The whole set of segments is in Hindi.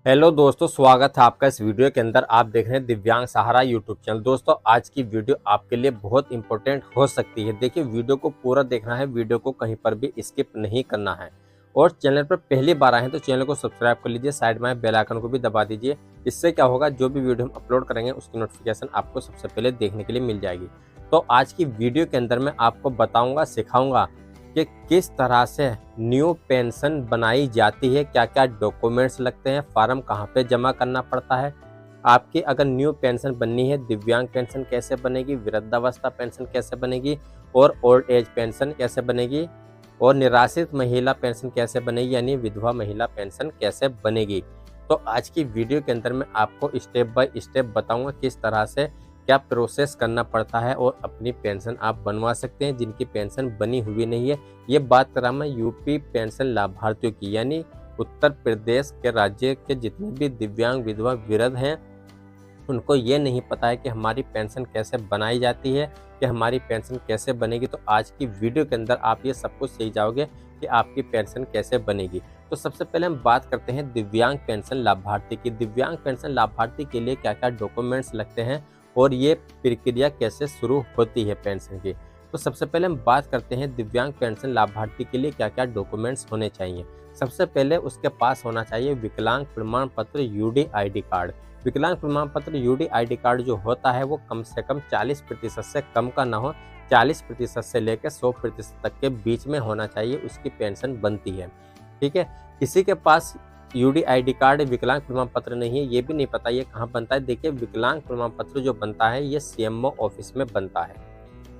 हेलो दोस्तों, स्वागत है आपका इस वीडियो के अंदर। आप देख रहे हैं दिव्यांग सहारा यूट्यूब चैनल। दोस्तों, आज की वीडियो आपके लिए बहुत इंपॉर्टेंट हो सकती है। देखिए, वीडियो को पूरा देखना है, वीडियो को कहीं पर भी स्किप नहीं करना है। और चैनल पर पहली बार आए हैं तो चैनल को सब्सक्राइब कर लीजिए, साइड में बेल आइकन को भी दबा दीजिए। इससे क्या होगा, जो भी वीडियो हम अपलोड करेंगे उसकी नोटिफिकेशन आपको सबसे पहले देखने के लिए मिल जाएगी। तो आज की वीडियो के अंदर मैं आपको बताऊँगा, सिखाऊँगा कि किस तरह से न्यू पेंशन बनाई जाती है, क्या क्या डॉक्यूमेंट्स लगते हैं, फॉर्म कहाँ पे जमा करना पड़ता है। आपकी अगर न्यू पेंशन बननी है, दिव्यांग पेंशन कैसे बनेगी, वृद्धावस्था पेंशन कैसे बनेगी, और ओल्ड एज पेंशन कैसे बनेगी, और निराश्रित महिला पेंशन कैसे बनेगी, यानी विधवा महिला पेंशन कैसे बनेगी। तो आज की वीडियो के अंदर मैं आपको स्टेप बाय स्टेप बताऊंगा किस तरह से क्या प्रोसेस करना पड़ता है और अपनी पेंशन आप बनवा सकते हैं जिनकी पेंशन बनी हुई नहीं है। ये बात कर रहा मैं यूपी पेंशन लाभार्थियों की, यानी उत्तर प्रदेश के राज्य के जितने भी दिव्यांग विधवा वृद्ध हैं, उनको ये नहीं पता है कि हमारी पेंशन कैसे बनाई जाती है, कि हमारी पेंशन कैसे बनेगी। तो आज की वीडियो के अंदर आप ये सब कुछ सीख जाओगे कि आपकी पेंशन कैसे बनेगी। तो सबसे पहले हम बात करते हैं दिव्यांग पेंशन लाभार्थी की। दिव्यांग पेंशन लाभार्थी के लिए क्या क्या डॉक्यूमेंट्स लगते हैं और ये प्रक्रिया कैसे शुरू होती है पेंशन की। तो सबसे पहले हम बात करते हैं दिव्यांग पेंशन लाभार्थी के लिए क्या क्या डॉक्यूमेंट्स होने चाहिए। सबसे पहले उसके पास होना चाहिए विकलांग प्रमाण पत्र यूडीआईडी कार्ड। विकलांग प्रमाण पत्र यूडीआईडी कार्ड जो होता है वो कम से कम 40% से कम का ना हो, 40% से लेकर 100% तक के बीच में होना चाहिए, उसकी पेंशन बनती है। ठीक है, किसी के पास यूडीआईडी कार्ड विकलांग प्रमाण पत्र नहीं है, ये भी नहीं पता ये कहाँ बनता है। देखिए, विकलांग प्रमाण पत्र जो बनता है ये सीएमओ ऑफिस में बनता है।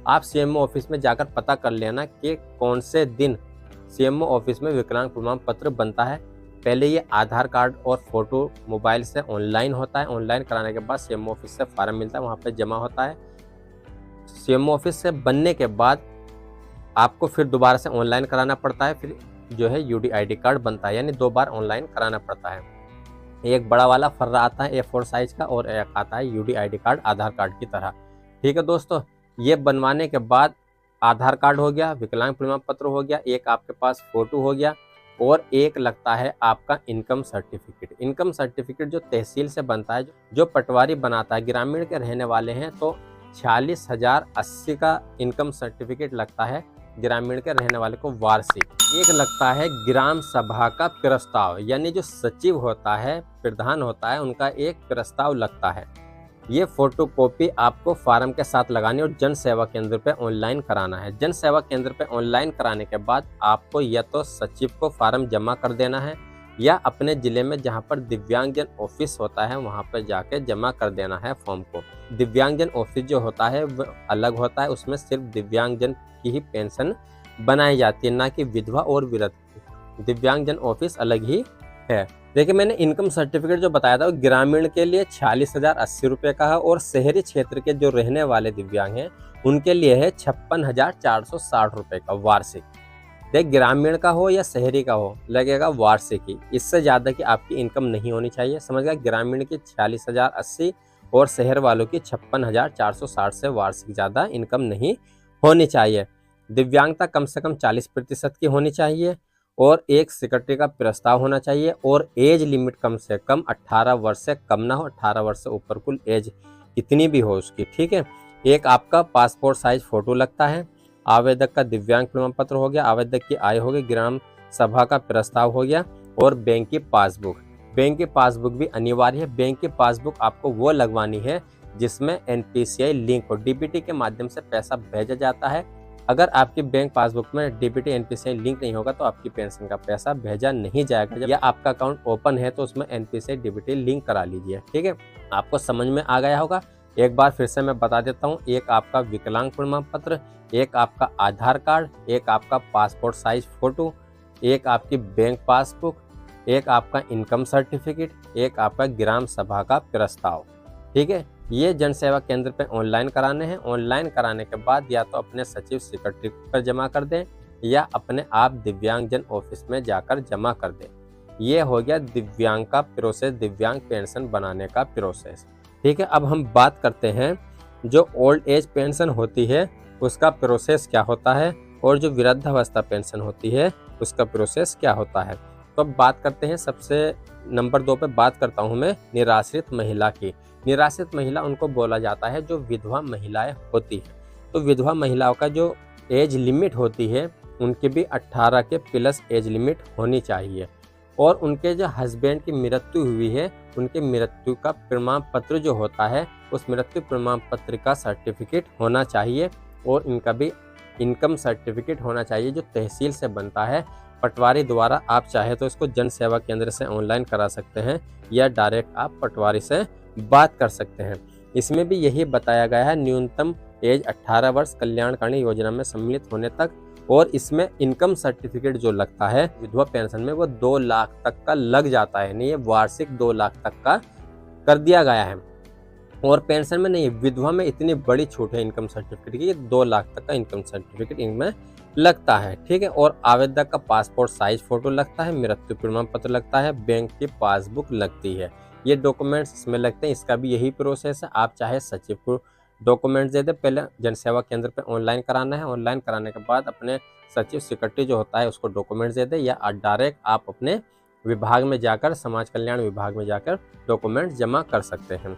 आप सीएमओ ऑफिस में जाकर पता कर लेना कि कौन से दिन सीएमओ ऑफिस में विकलांग प्रमाण पत्र बनता है। पहले ये आधार कार्ड और फोटो मोबाइल से ऑनलाइन होता है, ऑनलाइन कराने के बाद सीएमओ ऑफिस से फॉर्म मिलता है, वहाँ पे जमा होता है। सीएमओ ऑफिस से बनने के बाद आपको फिर दोबारा से ऑनलाइन कराना पड़ता है, फिर जो है यूडीआईडी कार्ड बनता है, यानी 2 बार ऑनलाइन कराना पड़ता है। एक बड़ा वाला फर्रा आता है A4 साइज का, और एक आता है यूडीआईडी कार्ड आधार कार्ड की तरह। ठीक है दोस्तों, ये बनवाने के बाद आधार कार्ड हो गया, विकलांग प्रमाण पत्र हो गया, एक आपके पास फोटो हो गया, और एक लगता है आपका इनकम सर्टिफिकेट। इनकम सर्टिफिकेट जो तहसील से बनता है, जो पटवारी बनाता है, ग्रामीण के रहने वाले हैं तो 46,080 का इनकम सर्टिफिकेट लगता है ग्रामीण के रहने वाले को वार्षिक। एक लगता है ग्राम सभा का प्रस्ताव, यानी जो सचिव होता है, प्रधान होता है, उनका एक प्रस्ताव लगता है। ये फोटोकॉपी आपको फार्म के साथ लगानी और जन सेवा केंद्र पे ऑनलाइन कराना है। जन सेवा केंद्र पे ऑनलाइन कराने के बाद आपको या तो सचिव को फार्म जमा कर देना है, या अपने जिले में जहाँ पर दिव्यांगजन ऑफिस होता है वहाँ पर जाके जमा कर देना है फॉर्म को। दिव्यांगजन ऑफिस जो होता है वो अलग होता है, उसमें सिर्फ दिव्यांगजन की ही पेंशन बनाई जाती है, ना कि विधवा और वृद्ध। दिव्यांगजन ऑफिस अलग ही है। देखिए, मैंने इनकम सर्टिफिकेट जो बताया था वो ग्रामीण के लिए 46,080 रुपये का है, और शहरी क्षेत्र के जो रहने वाले दिव्यांग हैं उनके लिए है 56,460 रुपये का वार्षिक। देख, ग्रामीण का हो या शहरी का हो लगेगा वार्षिक ही, इससे ज़्यादा की आपकी इनकम नहीं होनी चाहिए। समझ गया, ग्रामीण की 46,080 और शहर वालों की 56,460 से वार्षिक ज़्यादा इनकम नहीं होनी चाहिए। दिव्यांगता कम से कम 40% की होनी चाहिए, और एक सेक्रेटरी का प्रस्ताव होना चाहिए, और एज लिमिट कम से कम 18 वर्ष से कम ना हो, 18 वर्ष से ऊपर कुल एज कितनी भी हो उसकी। ठीक है, एक आपका पासपोर्ट साइज फोटो लगता है, आवेदक का दिव्यांग प्रमाण पत्र हो गया, आवेदक की आय हो गई, ग्राम सभा का प्रस्ताव हो गया, और बैंक की पासबुक। बैंक की पासबुक भी अनिवार्य है। बैंक की पासबुक आपको वो लगवानी है जिसमें एनपीसीआई लिंक हो, डीबीटी के माध्यम से पैसा भेजा जाता है। अगर आपकी बैंक पासबुक में डीबीटी एनपीसीआई लिंक नहीं होगा तो आपकी पेंशन का पैसा भेजा नहीं जाएगा, या आपका अकाउंट ओपन है तो उसमें एनपीसीआई डीबीटी लिंक करा लीजिए। ठीक है, आपको समझ में आ गया होगा। एक बार फिर से मैं बता देता हूँ, एक आपका विकलांग प्रमाण पत्र, एक आपका आधार कार्ड, एक आपका पासपोर्ट साइज फोटो, एक आपकी बैंक पासबुक, एक आपका इनकम सर्टिफिकेट, एक आपका ग्राम सभा का प्रस्ताव। ठीक है, ये जन सेवा केंद्र पे ऑनलाइन कराने हैं। ऑनलाइन कराने के बाद या तो अपने सचिव सेक्रेटरी पर जमा कर दें, या अपने आप दिव्यांगजन ऑफिस में जाकर जमा कर दें। ये हो गया दिव्यांग का प्रोसेस, दिव्यांग पेंशन बनाने का प्रोसेस। ठीक है, अब हम बात करते हैं जो ओल्ड एज पेंशन होती है उसका प्रोसेस क्या होता है, और जो वृद्धावस्था पेंशन होती है उसका प्रोसेस क्या होता है। तो अब बात करते हैं सबसे नंबर 2 पे बात करता हूँ मैं निराश्रित महिला की। निराश्रित महिला उनको बोला जाता है जो विधवा महिलाएं होती हैं। तो विधवा महिलाओं का जो एज लिमिट होती है उनकी भी 18 के प्लस एज लिमिट होनी चाहिए, और उनके जो हस्बैंड की मृत्यु हुई है उनके मृत्यु का प्रमाण पत्र जो होता है उस मृत्यु प्रमाण पत्र का सर्टिफिकेट होना चाहिए, और इनका भी इनकम सर्टिफिकेट होना चाहिए जो तहसील से बनता है। पटवारी द्वारा आप चाहे तो इसको जन सेवा केंद्र से ऑनलाइन करा सकते हैं या डायरेक्ट आप पटवारी से बात कर सकते हैं। इसमें भी यही बताया गया है न्यूनतम एज 18 वर्ष कल्याणकारी योजना में सम्मिलित होने तक, और इसमें इनकम सर्टिफिकेट जो लगता है विधवा पेंशन में वो 2 लाख तक का लग जाता है, नहीं ये वार्षिक 2 लाख तक का कर दिया गया है। और पेंशन में नहीं, विधवा में इतनी बड़ी छूट है इनकम सर्टिफिकेट की, 2 लाख तक का इनकम सर्टिफिकेट इनमें लगता है, ठीक है। और आवेदक का पासपोर्ट साइज फोटो लगता है, मृत्यु प्रमाण पत्र लगता है, बैंक की पासबुक लगती है, ये डॉक्यूमेंट्स इसमें लगते हैं। इसका भी यही प्रोसेस है, आप चाहे सचिव को डॉक्यूमेंट्स दे दे, पहले जनसेवा केंद्र पे ऑनलाइन कराना है, ऑनलाइन कराने के बाद अपने सचिव सेक्रेटरी जो होता है उसको डॉक्यूमेंट्स दे दे, या डायरेक्ट आप अपने विभाग में जाकर समाज कल्याण विभाग में जाकर डॉक्यूमेंट्स जमा कर सकते हैं।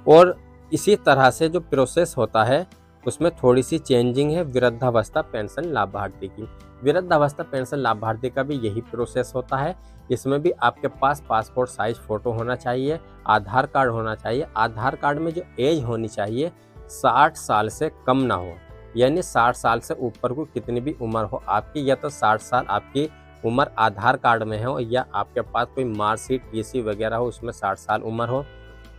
और इसी तरह से जो प्रोसेस होता है उसमें थोड़ी सी चेंजिंग है वृद्धावस्था पेंशन लाभार्थी की। वृद्धावस्था पेंशन लाभार्थी का भी यही प्रोसेस होता है। इसमें भी आपके पास पासपोर्ट साइज फोटो होना चाहिए, आधार कार्ड होना चाहिए। आधार कार्ड में जो एज होनी चाहिए 60 साल से कम ना हो, यानी 60 साल से ऊपर को कितनी भी उम्र हो आपकी, या तो 60 साल आपकी उम्र आधार कार्ड में हो, या आपके पास कोई मार्कशीट टीसी वगैरह हो उसमें 60 साल उम्र हो,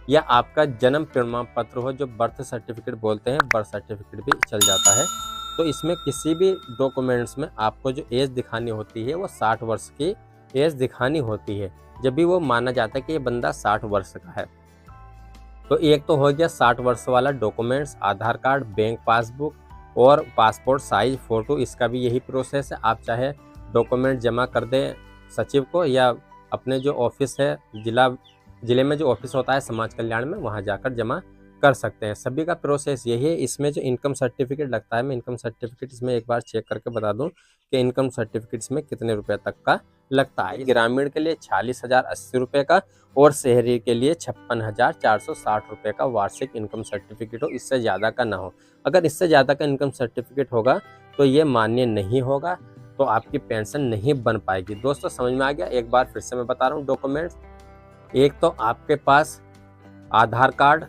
या आपका जन्म प्रमाण पत्र हो जो बर्थ सर्टिफिकेट बोलते हैं, बर्थ सर्टिफिकेट भी चल जाता है। तो इसमें किसी भी डॉक्यूमेंट्स में आपको जो एज दिखानी होती है वो 60 वर्ष की एज दिखानी होती है, जब भी वो माना जाता है कि ये बंदा 60 वर्ष का है। तो एक तो हो गया 60 वर्ष वाला डॉक्यूमेंट्स, आधार कार्ड, बैंक पासबुक और पासपोर्ट साइज फोटो। इसका भी यही प्रोसेस है, आप चाहे डॉक्यूमेंट जमा कर दें सचिव को, या अपने जो ऑफिस है जिले में जो ऑफिस होता है समाज कल्याण में वहाँ जाकर जमा कर सकते हैं। सभी का प्रोसेस यही है। इसमें जो इनकम सर्टिफिकेट लगता है, मैं इनकम सर्टिफिकेट इसमें एक बार चेक करके बता दूं कि इनकम सर्टिफिकेट इसमें कितने रुपए तक का लगता है। ग्रामीण के लिए 46,080 रुपये का, और शहरी के लिए 56,460 रुपये का वार्षिक इनकम सर्टिफिकेट हो, इससे ज़्यादा का ना हो। अगर इससे ज़्यादा का इनकम सर्टिफिकेट होगा तो ये मान्य नहीं होगा, तो आपकी पेंशन नहीं बन पाएगी। दोस्तों समझ में आ गया? एक बार फिर से मैं बता रहा हूँ डॉक्यूमेंट्स। एक तो आपके पास Aadhaar card,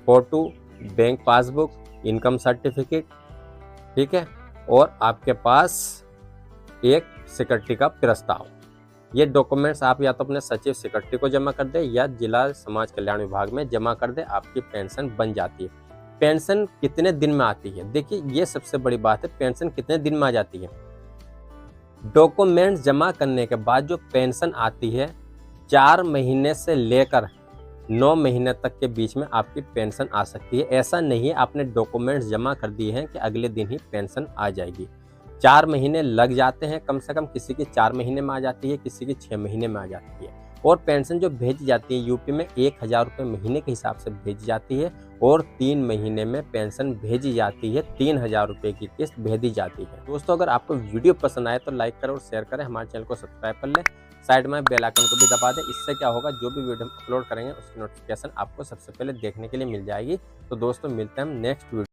photo, bank passbook, income certificate, ठीक है, और आपके पास एक सेक्रेटरी का प्रस्ताव। ये डॉक्यूमेंट्स आप या तो अपने सचिव सेक्रेटरी को जमा कर दे या जिला समाज कल्याण विभाग में जमा कर दे, आपकी पेंशन बन जाती है। पेंशन कितने दिन में आती है? देखिए ये सबसे बड़ी बात है, पेंशन कितने दिन में आ जाती है। डॉक्यूमेंट्स जमा करने के बाद जो पेंशन आती है 4 महीने से लेकर 9 महीने तक के बीच में आपकी पेंशन आ सकती है। ऐसा नहीं है आपने डॉक्यूमेंट्स जमा कर दिए हैं कि अगले दिन ही पेंशन आ जाएगी। 4 महीने लग जाते हैं कम से कम, किसी की 4 महीने में आ जाती है, किसी की 6 महीने में आ जाती है। और पेंशन जो भेजी जाती है यूपी में 1000 रुपये महीने के हिसाब से भेजी जाती है, और 3 महीने में पेंशन भेजी जाती है, 3000 रुपये की किस्त भेजी जाती है। दोस्तों अगर आपको वीडियो पसंद आए तो लाइक करें और शेयर करें, हमारे चैनल को सब्सक्राइब कर लें, साइड में बेल आइकन को भी दबा दें। इससे क्या होगा, जो भी वीडियो हम अपलोड करेंगे उसकी नोटिफिकेशन आपको सबसे पहले देखने के लिए मिल जाएगी। तो दोस्तों मिलते हैं हम नेक्स्ट वीडियो।